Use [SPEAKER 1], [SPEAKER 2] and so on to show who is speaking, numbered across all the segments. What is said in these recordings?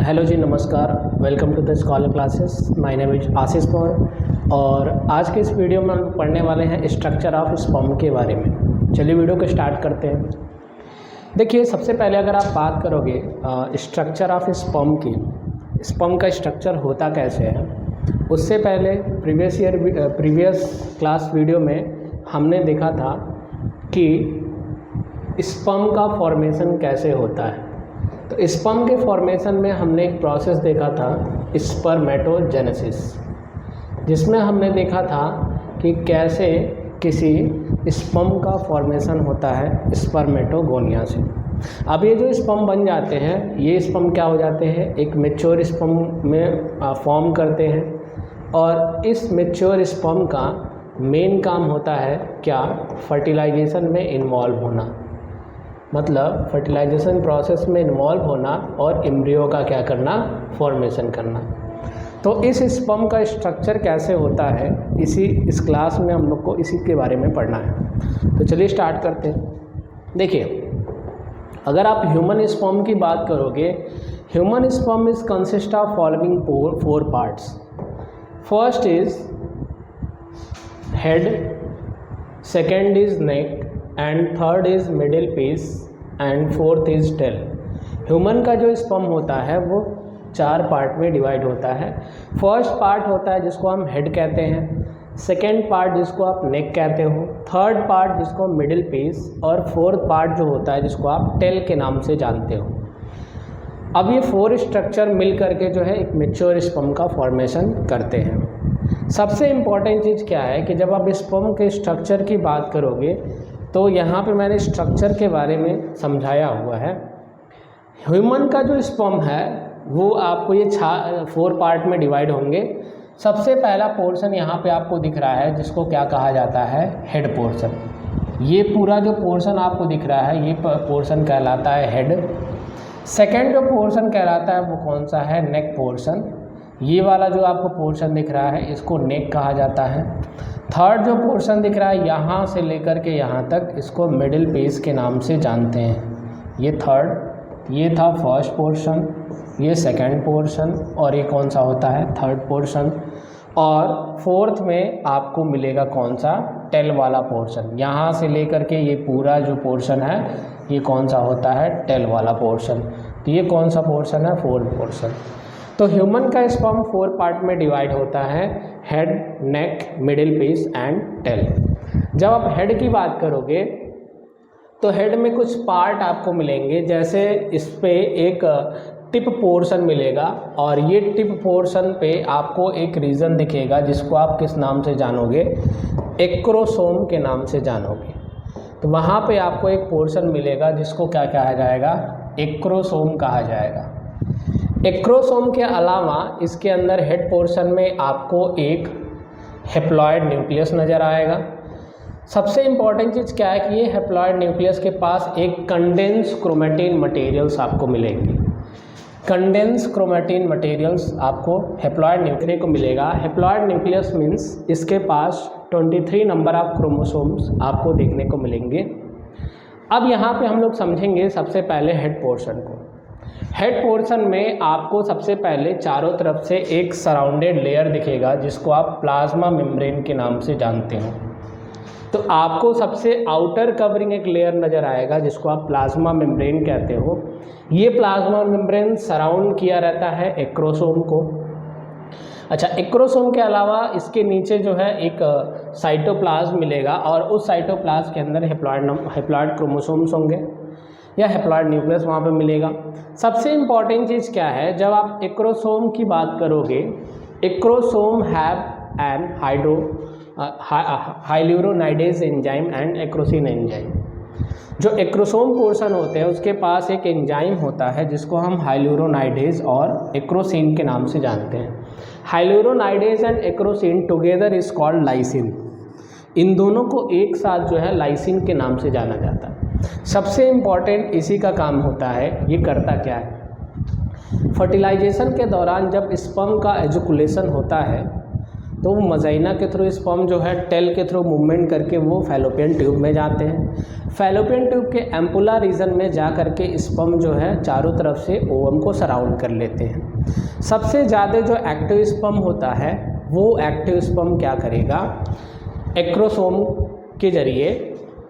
[SPEAKER 1] Hello जी, नमस्कार। Welcome to the scholar classes. My name is Ashish Pawar और आज के इस वीडियो में हम पढ़ने वाले हैं स्ट्रक्चर ऑफ स्पर्म के बारे में। चलिए वीडियो को स्टार्ट करते हैं। देखिए, सबसे पहले अगर आप बात करोगे स्ट्रक्चर ऑफ स्पर्म की, स्पर्म का स्ट्रक्चर होता कैसे है, उससे पहले प्रीवियस क्लास वीडियो में हमने देखा था कि स्पर्म का फॉर्मेशन कैसे होता है। तो स्पर्म के फॉर्मेशन में हमने एक प्रोसेस देखा था, स्पर्मेटोजेनेसिस, जिसमें हमने देखा था कि कैसे किसी स्पर्म का फॉर्मेशन होता है स्पर्मेटोगोनिया से। अब ये जो स्पर्म बन जाते हैं, ये स्पर्म क्या हो जाते हैं, एक मैच्योर स्पर्म में फॉर्म करते हैं और इस मैच्योर स्पर्म का मेन काम होता है क्या, फर्टिलाइजेशन में इन्वॉल्व होना, मतलब फर्टिलाइजेशन प्रोसेस में इन्वॉल्व होना और एम्ब्रियो का क्या करना, फॉर्मेशन करना। तो इस स्पर्म का स्ट्रक्चर कैसे होता है, इस क्लास में हम लोग को इसी के बारे में पढ़ना है। तो चलिए स्टार्ट करते हैं। देखिए, अगर आप ह्यूमन स्पर्म की बात करोगे, human sperm is consist of following four parts. First is head, second is neck and third is middle piece and fourth is tail. Human का जो स्पर्म होता है वो 4 पार्ट में डिवाइड होता है। फर्स्ट पार्ट होता है जिसको हम हेड कहते हैं, सेकेंड पार्ट जिसको आप नेक कहते हो, थर्ड पार्ट जिसको मिडिल पीस और फोर्थ पार्ट जो होता है जिसको आप टेल के नाम से जानते हो। अब ये 4 स्ट्रक्चर मिल करके जो है एक मैच्योर स्पर्म का फॉर्मेशन करते हैं। सबसे इम्पॉर्टेंट चीज़ क्या है कि जब आप स्पर्म के स्ट्रक्चर की बात करोगे तो यहाँ पे मैंने स्ट्रक्चर के बारे में समझाया हुआ है। ह्यूमन का जो स्पर्म है वो आपको ये 4 पार्ट में डिवाइड होंगे। सबसे पहला पोर्शन यहाँ पे आपको दिख रहा है जिसको क्या कहा जाता है, हेड पोर्शन। ये पूरा जो पोर्शन आपको दिख रहा है ये पोर्शन कहलाता है हेड। सेकेंड जो पोर्शन कहलाता है वो कौन सा है, नेक पोर्शन। ये वाला जो आपको पोर्शन दिख रहा है इसको नेक कहा जाता है। थर्ड जो पोर्शन दिख रहा है यहाँ से लेकर के यहाँ तक, इसको मिडिल पीस के नाम से जानते हैं। ये थर्ड, ये था फर्स्ट पोर्शन, ये सेकंड पोर्शन और ये कौन सा होता है, थर्ड पोर्शन। और फोर्थ में आपको मिलेगा कौन सा, टेल वाला पोर्शन। यहाँ से लेकर के ये पूरा जो पोर्शन है ये कौन सा होता है, टेल वाला पोर्शन। तो ये कौन सा पोर्शन है, फोर्थ पोर्शन। तो ह्यूमन का स्पर्म 4 पार्ट में डिवाइड होता है, head, neck, middle piece and tail. जब आप हेड की बात करोगे तो हेड में कुछ पार्ट आपको मिलेंगे, जैसे इस पे एक टिप पोर्शन मिलेगा और ये टिप पोर्शन पे आपको एक रीजन दिखेगा जिसको आप किस नाम से जानोगे, एक्रोसोम के नाम से जानोगे। तो वहाँ पे आपको एक पोर्शन मिलेगा जिसको क्या कहा जाएगा, एक्रोसोम कहा जाएगा। एक्रोसोम के अलावा इसके अंदर हेड पोर्शन में आपको एक हेप्लॉइड न्यूक्लियस नज़र आएगा। सबसे इम्पॉर्टेंट चीज़ क्या है कि ये हेप्लॉइड न्यूक्लियस के पास एक कंडेंस क्रोमैटिन मटेरियल्स आपको मिलेंगे। कंडेंस क्रोमैटिन मटेरियल्स आपको हेप्लॉइड न्यूक्लियस को मिलेगा। हेप्लॉइड न्यूक्लियस मीन्स इसके पास 23 नंबर ऑफ क्रोमोसोम्स आपको देखने को मिलेंगे। अब यहाँ पे हम लोग समझेंगे सबसे पहले हेड पोर्शन को। हेड पोर्शन में आपको सबसे पहले चारों तरफ से एक सराउंडेड लेयर दिखेगा जिसको आप प्लाज्मा मेम्ब्रेन के नाम से जानते हो। तो आपको सबसे आउटर कवरिंग एक लेयर नज़र आएगा जिसको आप प्लाज्मा मेम्ब्रेन कहते हो। ये प्लाज्मा मेम्ब्रेन सराउंड किया रहता है एक्रोसोम को। अच्छा, एक्रोसोम के अलावा इसके नीचे जो है एक साइटोप्लाज्म मिलेगा और उस साइटोप्लाज्म के अंदर हेप्लॉइड क्रोमोसोम्स होंगे या हेप्लॉइड न्यूक्लियस वहाँ पे मिलेगा। सबसे इम्पॉर्टेंट चीज़ क्या है, जब आप एक्रोसोम की बात करोगे, acrosome have an hyaluronidase enzyme and acrosin enzyme. जो एक्रोसोम पोर्शन होते हैं उसके पास एक एंजाइम होता है जिसको हम हाइल्यूरोनाइडेज और एक्रोसिन के नाम से जानते हैं। Hyaluronidase and acrosin together is called lysin. इन दोनों को एक साथ जो है लाइसिन के नाम से जाना जाता है। सबसे इम्पॉर्टेंट इसी का काम होता है। ये करता क्या है, फर्टिलाइजेशन के दौरान जब स्पर्म का एजुकुलेशन होता है तो वो मजाइना के थ्रू स्पर्म जो है टेल के थ्रू मूवमेंट करके वो फैलोपियन ट्यूब में जाते हैं। फैलोपियन ट्यूब के एम्पुला रीजन में जा करके स्पर्म जो है चारों तरफ से ओवम को सराउंड कर लेते हैं। सबसे ज़्यादा जो एक्टिव स्पर्म होता है वो एक्टिव स्पर्म क्या करेगा, एक्रोसोम के जरिए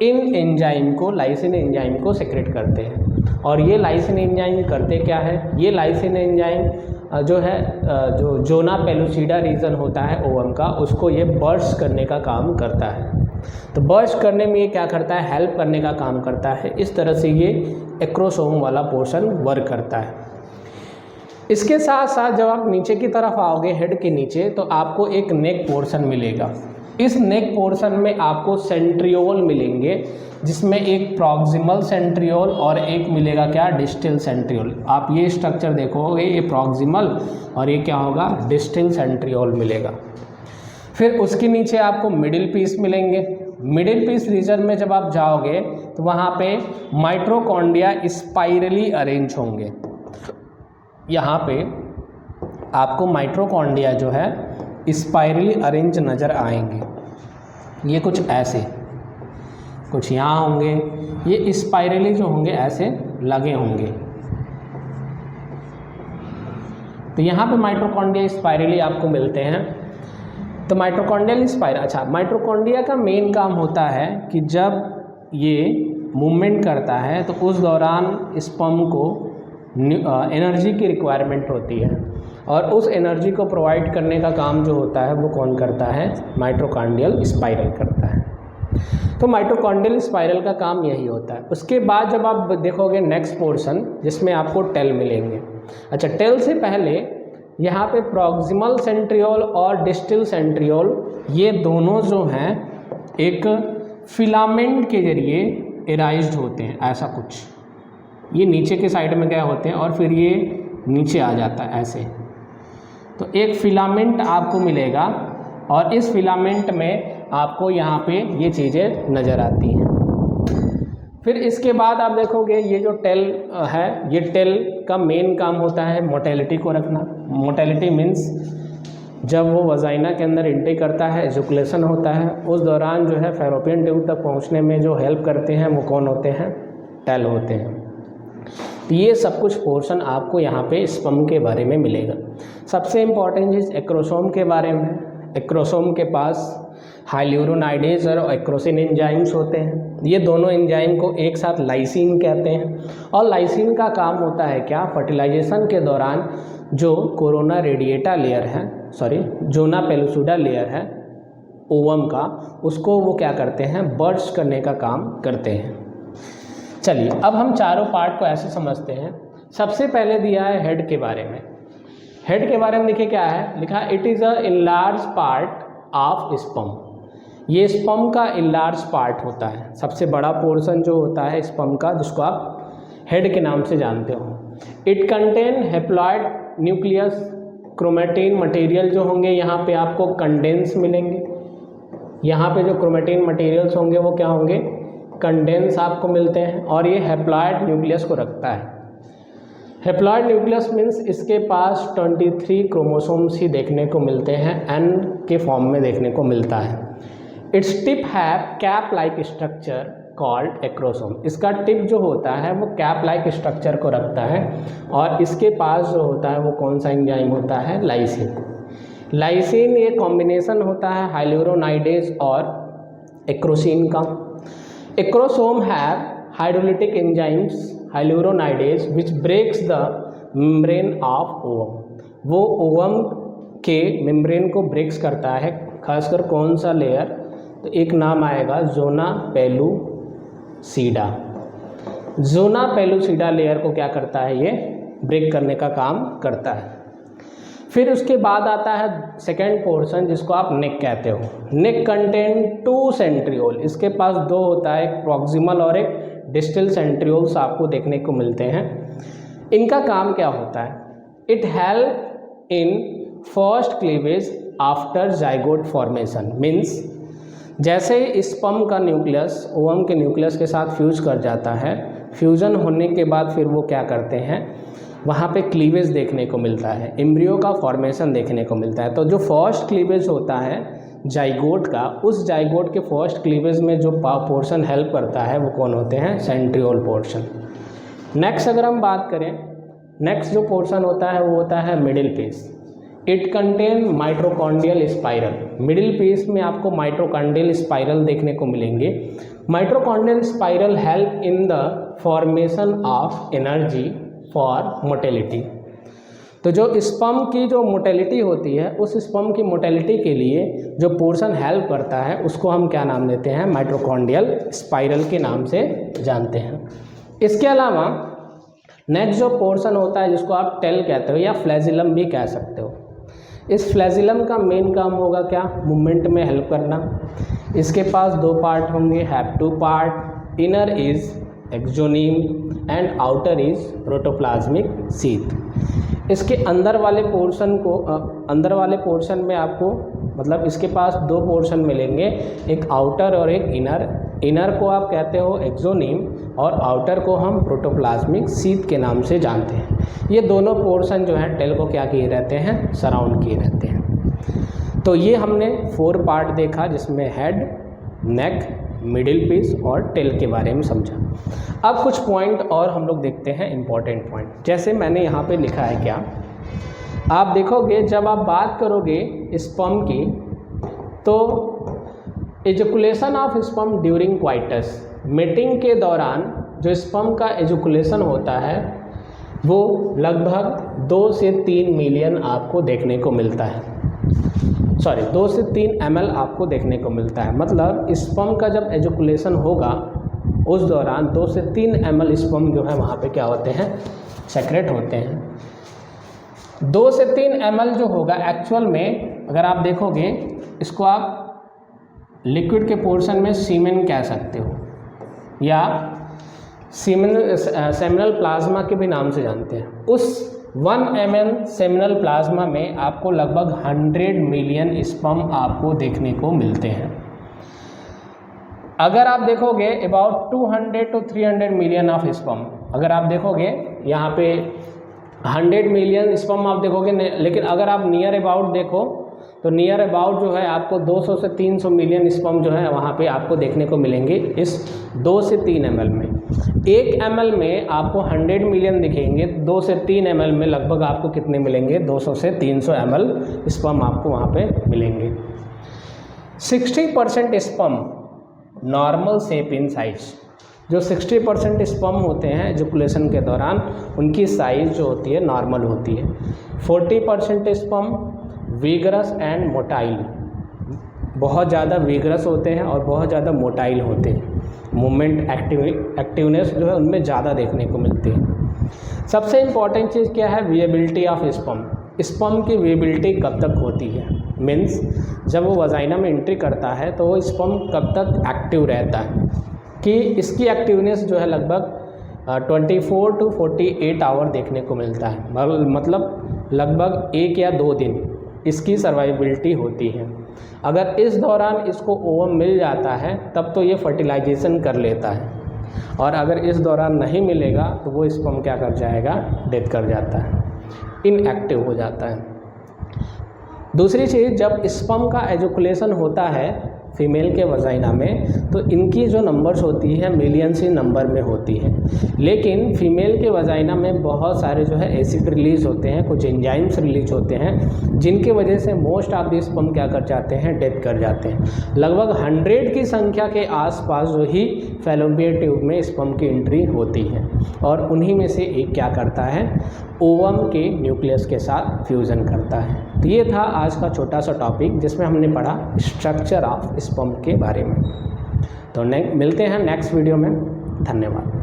[SPEAKER 1] इन एंजाइम को, लाइसिन एंजाइम को सेक्रेट करते हैं। और ये लाइसिन एंजाइम करते क्या है, ये लाइसिन एंजाइम जो है जो जोना पेलुसिडा रीजन होता है ओवम का, उसको ये बर्स्ट करने का काम करता है। तो बर्स्ट करने में ये क्या करता है, हेल्प करने का काम करता है। इस तरह से ये एक्रोसोम वाला पोर्शन वर्क करता है। इसके साथ साथ जब आप नीचे की तरफ आओगे हेड के नीचे, तो आपको एक नेक पोर्शन मिलेगा। इस नेक पोर्शन में आपको सेंट्रियोल मिलेंगे, जिसमें एक प्रॉक्सिमल सेंट्रियोल और एक मिलेगा क्या, डिस्टल सेंट्रियोल। आप ये स्ट्रक्चर देखोगे, ये प्रॉक्सिमल और ये क्या होगा, डिस्टल सेंट्रियोल मिलेगा। फिर उसके नीचे आपको मिडिल पीस मिलेंगे। मिडिल पीस रीजन में जब आप जाओगे तो वहाँ पे माइटोकॉन्ड्रिया स्पाइरली अरेंज होंगे। यहाँ पे आपको माइटोकॉन्ड्रिया जो है स्पाइरली अरेंज नज़र आएंगे। ये कुछ ऐसे, कुछ यहाँ होंगे, ये स्पाइरली जो होंगे ऐसे लगे होंगे। तो यहाँ पे माइटोकॉन्ड्रिया स्पाइरली आपको मिलते हैं। तो माइटोकॉन्ड्रियल स्पाइरल, अच्छा, माइटोकॉन्ड्रिया का मेन काम होता है कि जब ये मूवमेंट करता है तो उस दौरान स्पर्म को एनर्जी की रिक्वायरमेंट होती है, और उस एनर्जी को प्रोवाइड करने का काम जो होता है वो कौन करता है, माइटोकॉन्ड्रियल स्पाइरल करता है। तो माइटोकॉन्ड्रियल स्पाइरल का काम यही होता है। उसके बाद जब आप देखोगे नेक्स्ट पोर्शन, जिसमें आपको टेल मिलेंगे। अच्छा, टेल से पहले यहाँ पे प्रॉक्सिमल सेंट्रियोल और डिस्टल सेंट्रियोल, ये दोनों जो हैं एक फिलामेंट के जरिए एराइज्ड होते हैं, ऐसा कुछ। ये नीचे के साइड में क्या होते हैं और फिर ये नीचे आ जाता है ऐसे। तो एक फिलामेंट आपको मिलेगा और इस फिलामेंट में आपको यहाँ पे ये चीज़ें नज़र आती हैं। फिर इसके बाद आप देखोगे ये जो टेल है, ये टेल का मेन काम होता है मोटेलिटी को रखना। मोटेलिटी मीन्स जब वो वजाइना के अंदर एंट्री करता है, एजुकुलेशन होता है, उस दौरान जो है फैलोपियन ट्यूब तक पहुँचने में जो हेल्प करते हैं वो कौन होते हैं, टेल होते हैं। तो ये सब कुछ पोर्शन आपको यहाँ पे स्पर्म के बारे में मिलेगा। सबसे इम्पॉर्टेंट चीज़ एक्रोसोम के बारे में। एक्रोसोम के पास हाइल्यूरोनाइडेज और एक्रोसिन एंजाइम्स होते हैं। ये दोनों एंजाइम को एक साथ लाइसिन कहते हैं, और लाइसिन का काम होता है क्या, फर्टिलाइजेशन के दौरान जो कोरोना रेडिएटा लेयर है, सॉरी जोना पेलुसिडा लेयर है ओवम का, उसको वो क्या करते हैं, बर्स्ट करने का काम करते हैं। चलिए अब हम चारों पार्ट को ऐसे समझते हैं। सबसे पहले दिया है हेड के बारे में। हेड के बारे में देखिए क्या है लिखा, it is a enlarge part of sperm. ये स्पर्म का इनलार्ज पार्ट होता है, सबसे बड़ा पोर्शन जो होता है स्पर्म का, जिसको आप हेड के नाम से जानते हो। It contain haploid nucleus, chromatin material जो होंगे यहाँ पे आपको कंडेंस मिलेंगे। यहाँ पे जो क्रोमेटिन मटेरियल्स होंगे वो क्या होंगे, कंडेंस आपको मिलते हैं, और ये हैप्लॉइड न्यूक्लियस को रखता है। हैप्लॉइड न्यूक्लियस मीन्स इसके पास 23 क्रोमोसोम्स ही देखने को मिलते हैं, एन के फॉर्म में देखने को मिलता है। Its tip have cap like structure called acrosome. इसका टिप जो होता है वो कैप लाइक स्ट्रक्चर को रखता है, और इसके पास जो होता है वो कौन सा एंजाइम होता है, लाइसिन। लाइसिन ये कॉम्बिनेशन होता है हाइल्यूरोनाइडेज और एक्रोसिन का। Acrosome have hydrolytic enzymes hyaluronidase which breaks the membrane of ovum. वो ओवम के मेम्ब्रेन को ब्रेक्स करता है, खासकर कौन सा लेयर, तो एक नाम आएगा zona pellucida. Zona pellucida layer को क्या करता है, ये ब्रेक करने का काम करता है। फिर उसके बाद आता है सेकेंड पोर्शन, जिसको आप नेक कहते हो। नेक कंटेन 2 सेंट्रियोल। इसके पास 2 होता है, एक प्रॉक्सिमल और एक डिस्टल सेंट्रियोल्स आपको देखने को मिलते हैं। इनका काम क्या होता है, it help in first cleavage after zygote formation. Means जैसे स्पर्म का न्यूक्लियस ओवम के न्यूक्लियस के साथ फ्यूज कर जाता है, फ्यूजन होने के बाद फिर वो क्या करते हैं, वहाँ पे क्लीवेज देखने को मिलता है, एम्ब्रियो का फॉर्मेशन देखने को मिलता है। तो जो फर्स्ट क्लीवेज होता है जाइगोट का, उस जाइगोट के फर्स्ट क्लीवेज में जो पोर्शन हेल्प करता है वो कौन होते हैं? Centriole portion. नेक्स्ट अगर हम बात करें, नेक्स्ट जो पोर्शन होता है वो होता है middle piece. It contain mitochondrial spiral. Middle piece में आपको माइटोकॉन्ड्रियल स्पाइरल देखने को मिलेंगे। Mitochondrial spiral help in the formation of energy for motility. तो जो स्पर्म की जो मोटेलिटी होती है, उस स्पर्म की मोटेलिटी के लिए जो पोर्शन हेल्प करता है उसको हम क्या नाम देते हैं? माइटोकॉन्ड्रियल स्पाइरल के नाम से जानते हैं। इसके अलावा नेक्स्ट जो पोर्शन होता है जिसको आप टेल कहते हो या फ्लैजिलम भी कह सकते हो, इस फ्लैजिलम का मेन काम होगा क्या? मूवमेंट में हेल्प करना। इसके पास दो पार्ट होंगे, have two part, inner is axoneme and outer is protoplasmic sheath. इसके अंदर वाले पोर्शन में आपको मतलब इसके पास दो पोर्शन मिलेंगे, एक आउटर और एक इनर। इनर को आप कहते हो एक्सोनीम और आउटर को हम प्रोटोप्लाज्मिक शीथ के नाम से जानते हैं। ये दोनों पोर्शन जो है टेल को क्या किए रहते हैं? सराउंड किए रहते हैं। तो ये हमने 4 पार्ट देखा जिसमें हेड, नेक, मिडिल पीस और टेल के बारे में समझा। अब कुछ पॉइंट और हम लोग देखते हैं, इंपॉर्टेंट पॉइंट। जैसे मैंने यहाँ पे लिखा है, क्या आप देखोगे जब आप बात करोगे स्पर्म की, तो ejaculation of sperm during coitus, meeting के दौरान जो स्पर्म का एजुकुलेशन होता है वो लगभग 2 से 3 मिलियन आपको देखने को मिलता है। 2 से 3 ml आपको देखने को मिलता है। मतलब स्पर्म का जब एजुकुलेशन होगा उस दौरान 2 से 3 ml स्पर्म जो है वहाँ पे क्या होते हैं? सेक्रेट होते हैं। 2 से 3 ml जो होगा एक्चुअल में, अगर आप देखोगे इसको आप लिक्विड के पोर्शन में सीमेन कह सकते हो या सेमिनल प्लाज्मा के भी नाम से जानते हैं। उस 1 ml सेमिनल प्लाज्मा में आपको लगभग 100 मिलियन स्पर्म आपको देखने को मिलते हैं। अगर आप देखोगे about 200 to 300 million of sperm, अगर आप देखोगे यहाँ पे 100 मिलियन स्पर्म आप देखोगे, लेकिन अगर आप नियर अबाउट देखो तो नियर अबाउट जो है आपको 200 से 300 मिलियन स्पर्म जो है वहाँ पे आपको देखने को मिलेंगे इस 2 से 3 ml में। 1 ml में आपको 100 मिलियन दिखेंगे, 2 से 3 ml में लगभग आपको कितने मिलेंगे? 200 से 300 ml स्पर्म आपको वहाँ पे मिलेंगे। 60% sperm normal shape in size. जो 60% स्पर्म होते हैं एजुकुलेशन के दौरान, उनकी साइज़ जो होती है नॉर्मल होती है। 40% स्पर्म विगरस एंड मोटाइल, बहुत ज़्यादा विगरस होते हैं और बहुत ज़्यादा मोटाइल होते हैं। मूवमेंट एक्टिवनेस जो है उनमें ज़्यादा देखने को मिलती है। सबसे इम्पॉर्टेंट चीज़ क्या है? Viability of sperm. स्पर्म की विएबिलिटी कब तक होती है? मीन्स जब वो वजाइना में एंट्री करता है तो वो स्पर्म कब तक एक्टिव रहता है, कि इसकी एक्टिवनेस जो है लगभग 24 to 48 आवर देखने को मिलता है। मतलब लगभग 1 या 2 दिन इसकी सर्वाइबिलिटी होती है। अगर इस दौरान इसको ओवम मिल जाता है तब तो ये फर्टिलाइजेशन कर लेता है, और अगर इस दौरान नहीं मिलेगा तो वो स्पर्म क्या कर जाएगा? डेथ कर जाता है, इनएक्टिव हो जाता है। दूसरी चीज़, जब स्पर्म का एजुकुलेशन होता है फीमेल के वजाइना में तो इनकी जो नंबर्स होती है मिलियंस ही नंबर में होती है, लेकिन फीमेल के वजाइना में बहुत सारे जो है एसिड रिलीज होते हैं, कुछ एंजाइम्स रिलीज होते हैं, जिनकी वजह से मोस्ट ऑफ द स्पर्म क्या कर जाते हैं? डेथ कर जाते हैं। लगभग 100 की संख्या के आसपास जो ही फैलोपियन ट्यूब में स्पर्म की एंट्री होती है, और उन्हीं में से एक क्या करता है? ओवम के न्यूक्लियस के साथ फ्यूज़न करता है। तो ये था आज का छोटा सा टॉपिक जिसमें हमने पढ़ा स्ट्रक्चर ऑफ स्पर्म के बारे में। तो मिलते हैं नेक्स्ट वीडियो में। धन्यवाद।